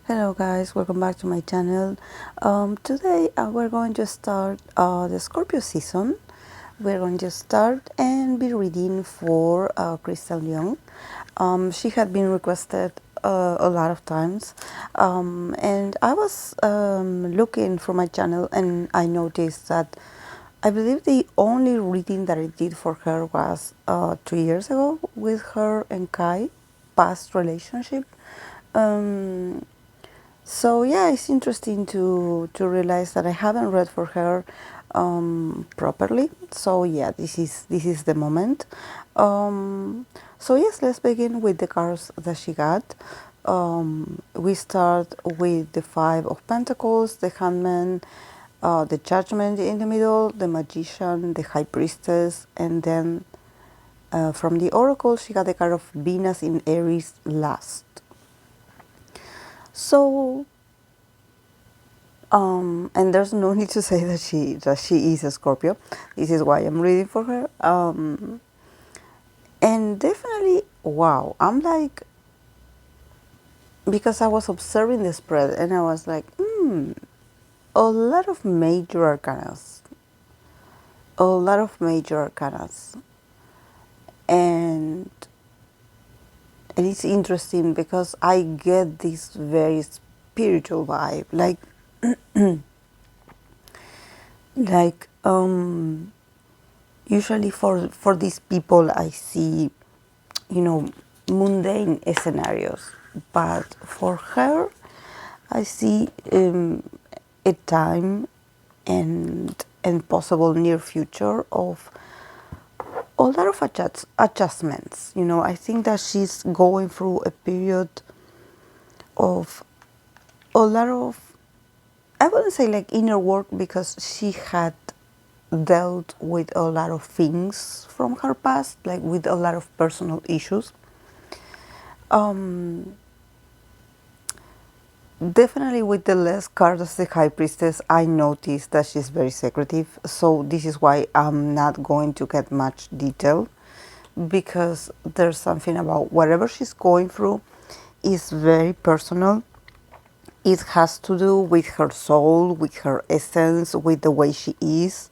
Hello guys, welcome back to my channel. Today we're going to start the Scorpio season. We're going to start and be reading for Krystal Jung. She had been requested a lot of times, and I was looking for my channel and I noticed that I believe the only reading that I did for her was 2 years ago with her and Kai past relationship. Um, so yeah, it's interesting to realize that I haven't read for her properly. So yeah, this is the moment. So yes, let's begin with the cards that she got. We start with the Five of Pentacles, the Hangman, the Judgment in the middle, the Magician, the High Priestess, and then from the Oracle she got the card of Venus in Aries last. So and there's no need to say that she is a Scorpio. This is why I'm reading for her. And definitely, wow, I'm like, because I was observing the spread and I was like, a lot of major arcanas, a lot of major arcanas, and it's interesting because I get this very spiritual vibe, like usually for these people I see, mundane scenarios, but for her I see a time and possible near future of a lot of adjustments. I think that she's going through a period of a lot of, I wouldn't say like inner work, because she had dealt with a lot of things from her past, like with a lot of personal issues. Definitely with the last card as the High Priestess, I noticed that she's very secretive. So this is why I'm not going to get much detail, because there's something about whatever she's going through is very personal. It has to do with her soul, with her essence, with the way she is.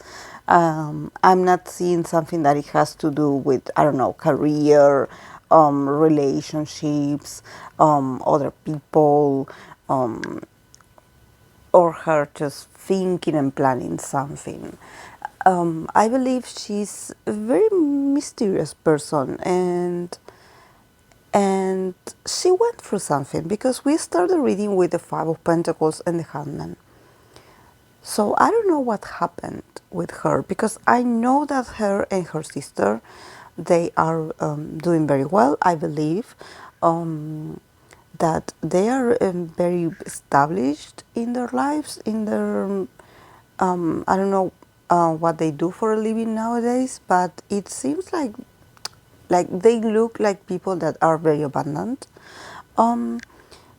I'm not seeing something that it has to do with, I don't know, career, relationships, other people, or her just thinking and planning something. I believe she's a very mysterious person, and she went through something, because we started reading with the Five of Pentacles and the Hangman. So I don't know what happened with her, because I know that her and her sister, they are doing very well. I believe that they are very established in their lives, in their, I don't know what they do for a living nowadays, but it seems like they look like people that are very abundant. But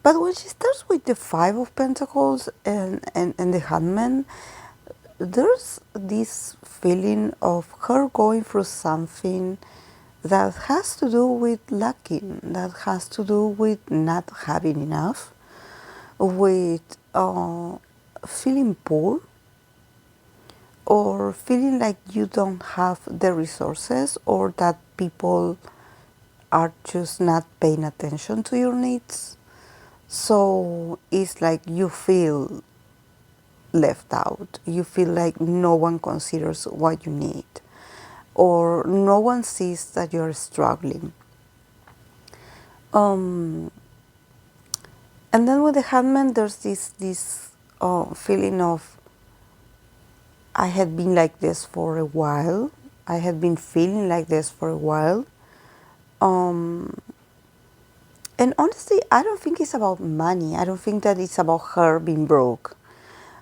when she starts with the Five of Pentacles and the Hangman, there's this feeling of her going through something that has to do with lacking, that has to do with not having enough, with feeling poor, or feeling like you don't have the resources, or that people are just not paying attention to your needs. So it's like you feel left out. You feel like no one considers what you need, or no one sees that you're struggling. And then with the Hangman, there's this feeling of, I had been like this for a while. I had been feeling like this for a while. And honestly, I don't think it's about money. I don't think that it's about her being broke.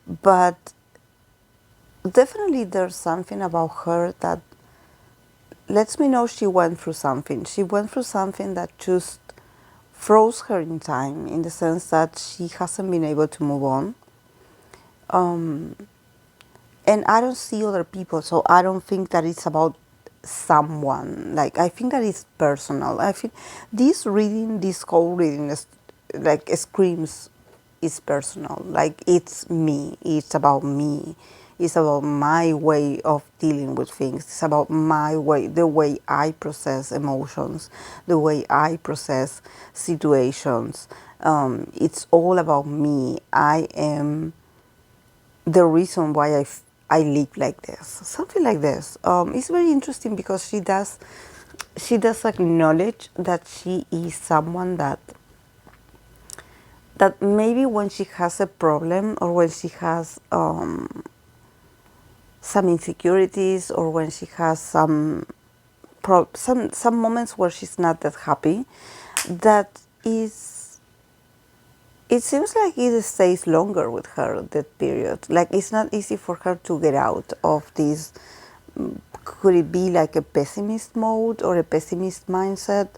But definitely there's something about her that lets me know she went through something. She went through something that just froze her in time, in the sense that she hasn't been able to move on. And I don't see other people, so I don't think that it's about someone. Like, I think that it's personal. I think this whole reading, like, screams is personal. Like it's me. It's about me. It's about my way of dealing with things. It's about my way, the way I process emotions, the way I process situations. It's all about me. I am the reason why I live like this, something like this. It's very interesting because she does acknowledge that she is someone that maybe when she has a problem or when she has some insecurities or when she has some moments where she's not that happy, that is, it seems like it stays longer with her, that period. Like it's not easy for her to get out of this. Could it be like a pessimist mode or a pessimist mindset?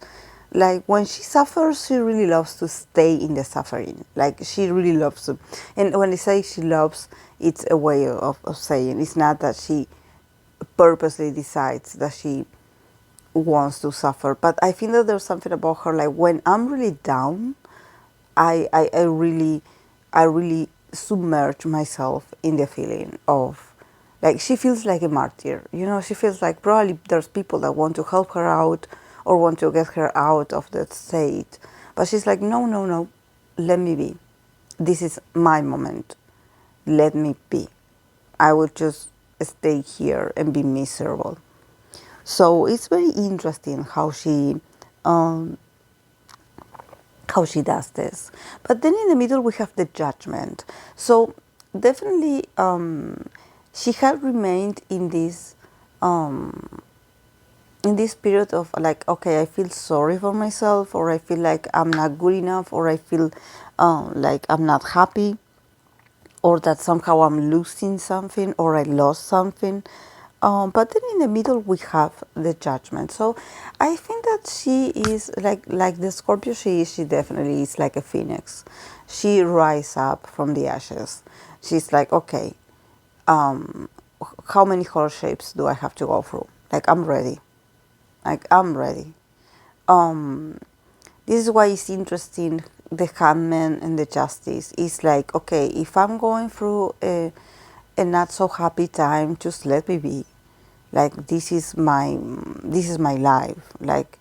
Like when she suffers, she really loves to stay in the suffering. Like she really loves to. And when I say she loves, it's a way of saying. It's not that she purposely decides that she wants to suffer. But I think that there's something about her, like when I'm really down, I really submerge myself in the feeling of, like, she feels like a martyr. She feels like probably there's people that want to help her out or want to get her out of that state. But she's like, no, no, no, let me be. This is my moment. Let me be. I will just stay here and be miserable. So it's very interesting um, how she does this. But then in the middle we have the judgment. So definitely she had remained in this period of like, okay, I feel sorry for myself, or I feel like I'm not good enough, or I feel like I'm not happy, or that somehow I'm losing something, or I lost something. But then in the middle we have the judgment. So I think that she is like the Scorpio she definitely is like a phoenix. She rises up from the ashes. She's like, okay, how many horse shapes do I have to go through? Like I'm ready. Like I'm ready. This is why it's interesting, the hangman and the justice. It's like, okay, if I'm going through a not so happy time, just let me be. Like this is my life. Like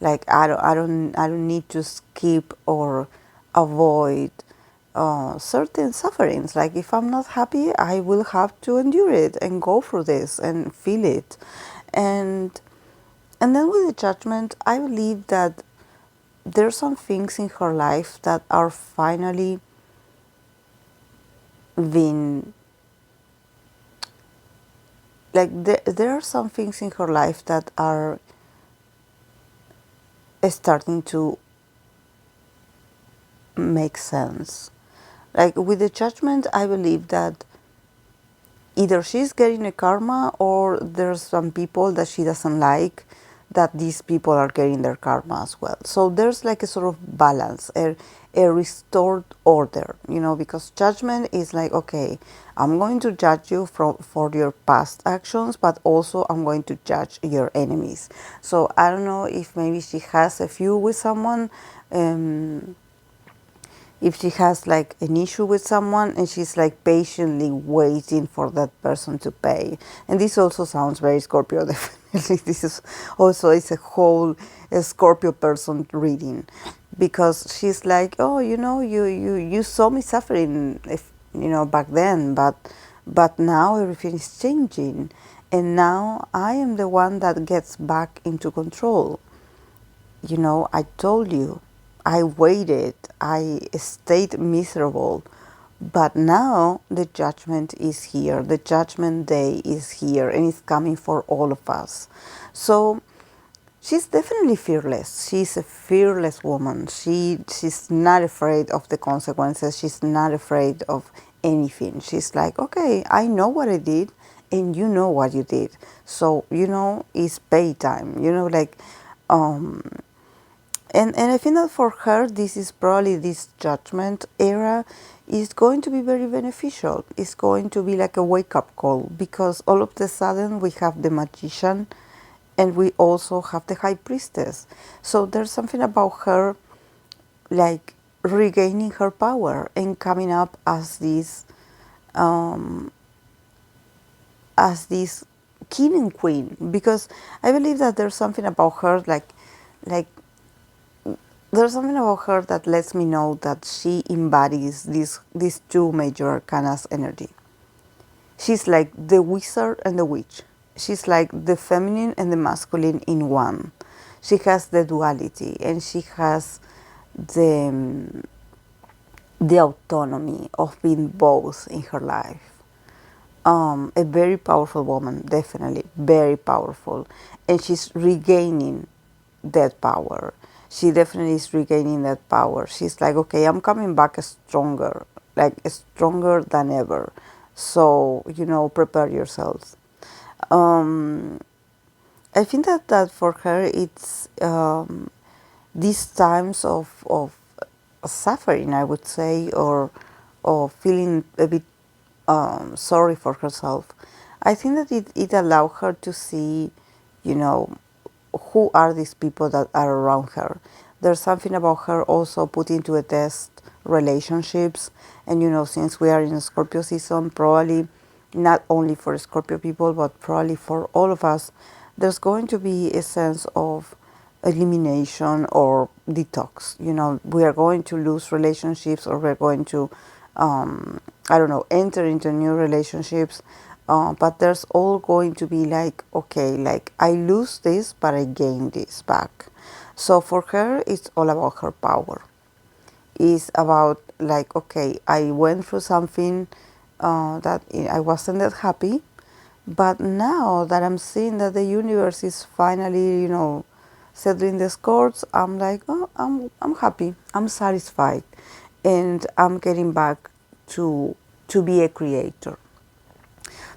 I don't need to skip or avoid certain sufferings. Like if I'm not happy, I will have to endure it and go through this and feel it. And then with the judgment, I believe that there are some things in her life that are finally being, like there are some things in her life that are starting to make sense. Like with the judgment, I believe that either she's getting a karma or there's some people that she doesn't like, that these people are getting their karma as well. So there's like a sort of balance, a restored order, because judgment is like, okay, I'm going to judge you for your past actions, but also I'm going to judge your enemies. So I don't know if maybe she has a feud with someone, if she has like an issue with someone and she's like patiently waiting for that person to pay. And this also sounds very Scorpio, definitely. This is also, it's a whole Scorpio person reading, because she's like, oh, you saw me suffering, if back then, but now everything is changing, and now I am the one that gets back into control. I told you, I waited, I stayed miserable, but now the judgment is here. The judgment day is here, and it's coming for all of us. So she's definitely fearless. She's a fearless woman. She's not afraid of the consequences. She's not afraid of anything. She's like, okay, I know what I did, and you know what you did. So, it's pay time. And I think that for her, this is probably, this judgment era is going to be very beneficial. It's going to be like a wake-up call, because all of a sudden we have the magician and we also have the high priestess. So there's something about her like regaining her power and coming up as this king and queen, because I believe that there's something about her like there's something about her that lets me know that she embodies these two major arcana's energy. She's like the wizard and the witch. She's like the feminine and the masculine in one. She has the duality, and she has the the autonomy of being both in her life. A very powerful woman, definitely very powerful, and she's regaining that power. She definitely is regaining that power. She's like, okay, I'm coming back stronger, like stronger than ever. So, prepare yourselves. Um, I think that for her, it's these times of suffering, I would say, or feeling a bit sorry for herself. I think that it allowed her to see, you know, who are these people that are around her. There's something about her also putting to a test relationships. And, since we are in Scorpio season, probably not only for Scorpio people, but probably for all of us, there's going to be a sense of elimination or detox. We are going to lose relationships, or we're going to, I don't know, enter into new relationships. But there's all going to be like, okay, like I lose this, but I gain this back. So for her, it's all about her power. It's about like, okay, I went through something that I wasn't that happy, but now that I'm seeing that the universe is finally, settling the scores, I'm like, oh, I'm happy, I'm satisfied, and I'm getting back to be a creator.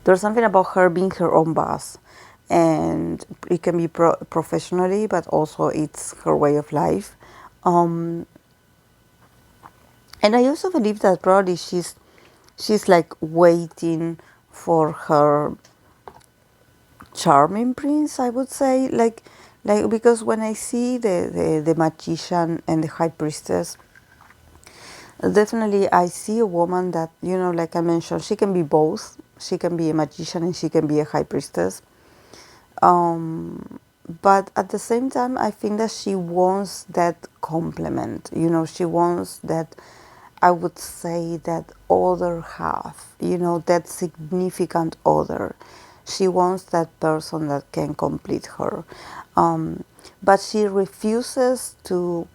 There's something about her being her own boss, and it can be professionally, but also it's her way of life. Um, and I also believe that probably she's like waiting for her charming prince, I would say, like because when I see the magician and the high priestess, definitely I see a woman that, like I mentioned, she can be both. She can be a magician and she can be a high priestess. But at the same time, I think that she wants that complement. She wants that, I would say, that other half, that significant other. She wants that person that can complete her. But she refuses to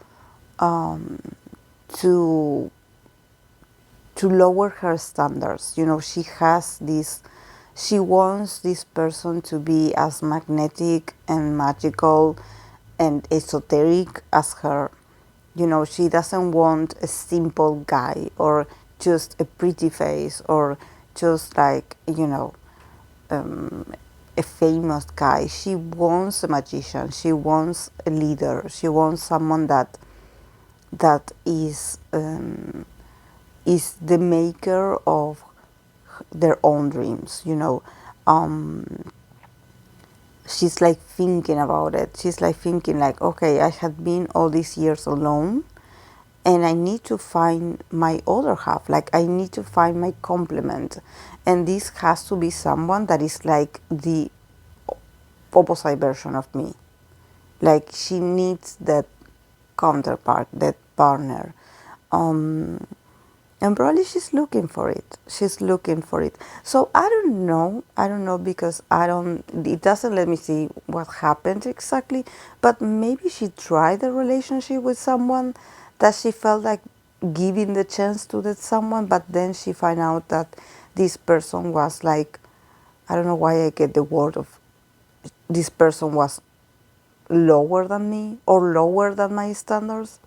to lower her standards. She wants this person to be as magnetic and magical and esoteric as her. She doesn't want a simple guy or just a pretty face or just like, a famous guy. She wants a magician. She wants a leader. She wants someone that is the maker of their own dreams. She's like thinking about it. She's like thinking like, okay, I had been all these years alone, and I need to find my other half. Like I need to find my complement, and this has to be someone that is like the opposite version of me. Like she needs that counterpart, that partner. And probably she's looking for it. She's looking for it. So I don't know. I don't know because it doesn't let me see what happened exactly. But maybe she tried a relationship with someone that she felt like giving the chance to that someone, but then she found out that this person was like, I don't know why I get the word of, this person was lower than me or lower than my standards.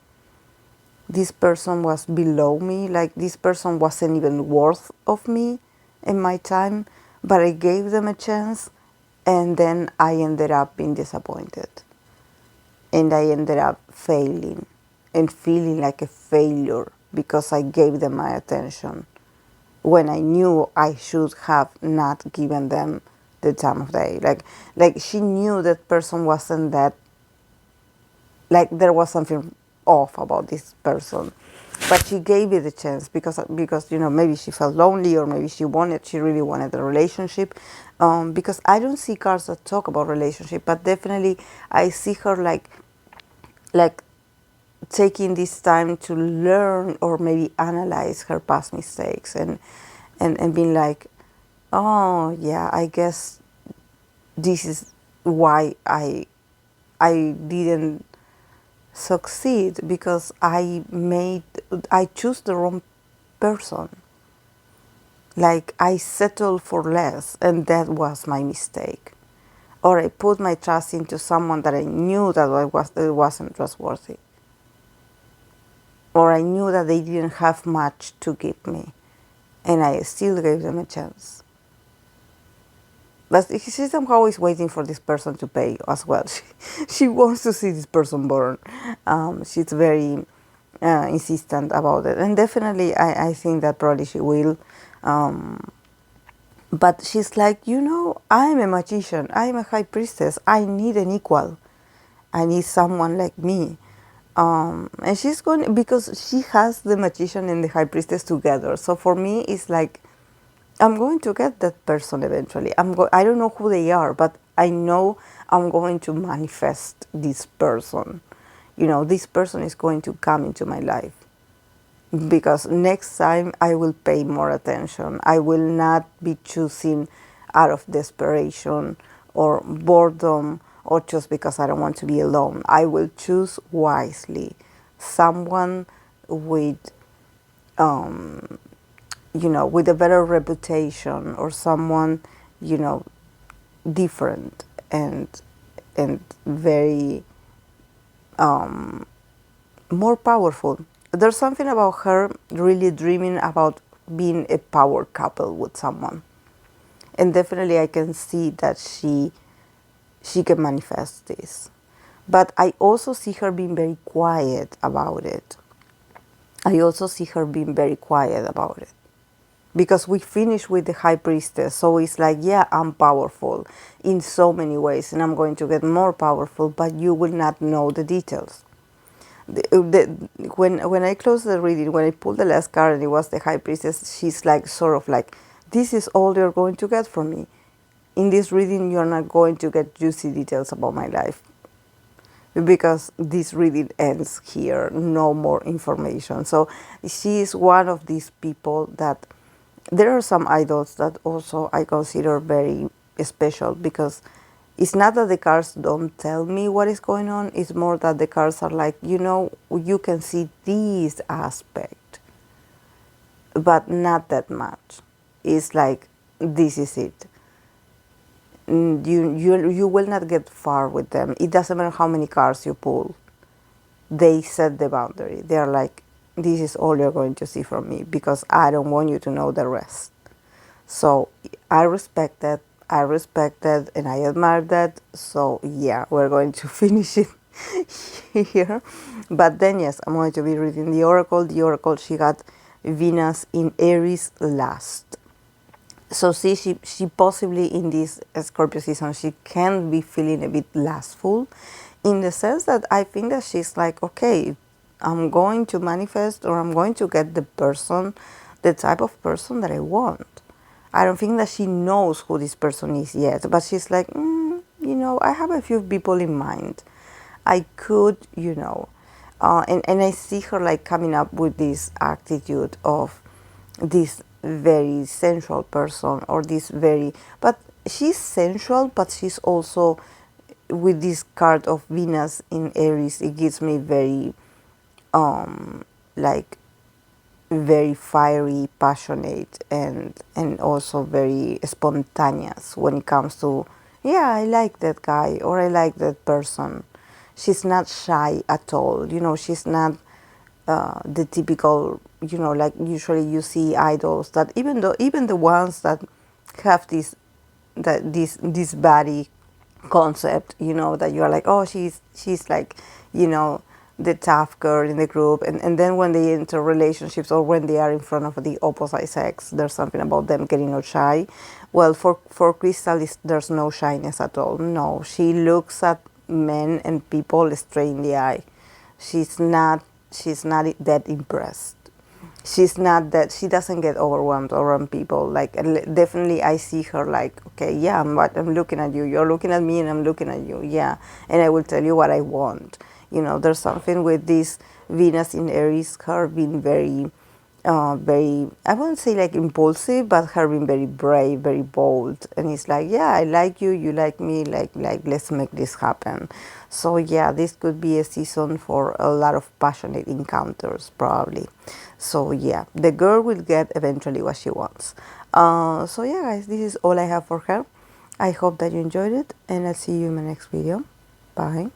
This person was below me, like this person wasn't even worth of me and my time, but I gave them a chance, and then I ended up being disappointed, and I ended up failing and feeling like a failure because I gave them my attention when I knew I should have not given them the time of day. Like she knew that person wasn't that, like there was something off about this person. but she gave it a chance because maybe she felt lonely, or maybe she really wanted a relationship. Because I don't see cards that talk about relationship, but definitely I see her like taking this time to learn or maybe analyze her past mistakes, and being like, oh yeah, I guess this is why I didn't succeed, because I choose the wrong person. Like, I settled for less, and that was my mistake. Or I put my trust into someone that I knew that it wasn't trustworthy. Or I knew that they didn't have much to give me, and I still gave them a chance. But she somehow is waiting for this person to pay as well. She wants to see this person born. She's very insistent about it. And definitely, I think that probably she will. But she's like, I'm a magician. I'm a high priestess. I need an equal. I need someone like me. And she's going, because she has the magician and the high priestess together. So for me, it's like, I'm going to get that person eventually. I don't know who they are, but I know I'm going to manifest this person. This person is going to come into my life, because next time I will pay more attention. I will not be choosing out of desperation or boredom, or just because I don't want to be alone. I will choose wisely someone with with a better reputation, or someone, different and very more powerful. There's something about her really dreaming about being a power couple with someone, and definitely I can see that she can manifest this. But I also see her being very quiet about it. Because we finish with the high priestess, so it's like, yeah, I'm powerful in so many ways, and I'm going to get more powerful, but you will not know the details. When I closed the reading, when I pulled the last card and it was the high priestess, she's like, sort of like, this is all you're going to get from me. In this reading, you're not going to get juicy details about my life, because this reading ends here, no more information. So she is one of these people that, there are some idols that also I consider very special, because it's not that the cards don't tell me what is going on, it's more that the cards are like, you can see this aspect, but not that much. It's like, this is it. You will not get far with them. It doesn't matter how many cards you pull. They set the boundary. They are like, this is all you're going to see from me, because I don't want you to know the rest. So I respect that, and I admire that. So yeah, we're going to finish it here. But then, yes, I'm going to be reading the Oracle. The Oracle, she got Venus in Aries last. So see, she possibly in this Scorpio season, she can be feeling a bit lustful, in the sense that I think that she's like, okay, I'm going to manifest, or I'm going to get the type of person that I want. I don't think that she knows who this person is yet, but she's like, I have a few people in mind. I could, and I see her like coming up with this attitude of this very sensual person, or but she's sensual, but she's also, with this card of Venus in Aries, it gives me very, like, very fiery, passionate, and also very spontaneous when it comes to, yeah, I like that guy, or I like that person. She's not shy at all. She's not the typical, like usually you see idols that, even the ones that have this body concept, that you're like, oh, she's like, the tough girl in the group, and then when they enter relationships, or when they are in front of the opposite sex, there's something about them getting all shy. Well, for Krystal, there's no shyness at all. No, she looks at men and people straight in the eye. She's not that impressed. she's not that, she doesn't get overwhelmed around people. Like definitely I see her like, okay, yeah, I'm looking at you, you're looking at me, and I'm looking at you, yeah, and I will tell you what I want. You know, there's something with this Venus in Aries, her being very very, I wouldn't say like impulsive, but her being very brave, very bold. And it's like, yeah, I like you, you like me, like let's make this happen. So yeah, this could be a season for a lot of passionate encounters, probably. So yeah, the girl will get eventually what she wants. So yeah, guys, this is all I have for her. I hope that you enjoyed it, and I'll see you in my next video. Bye.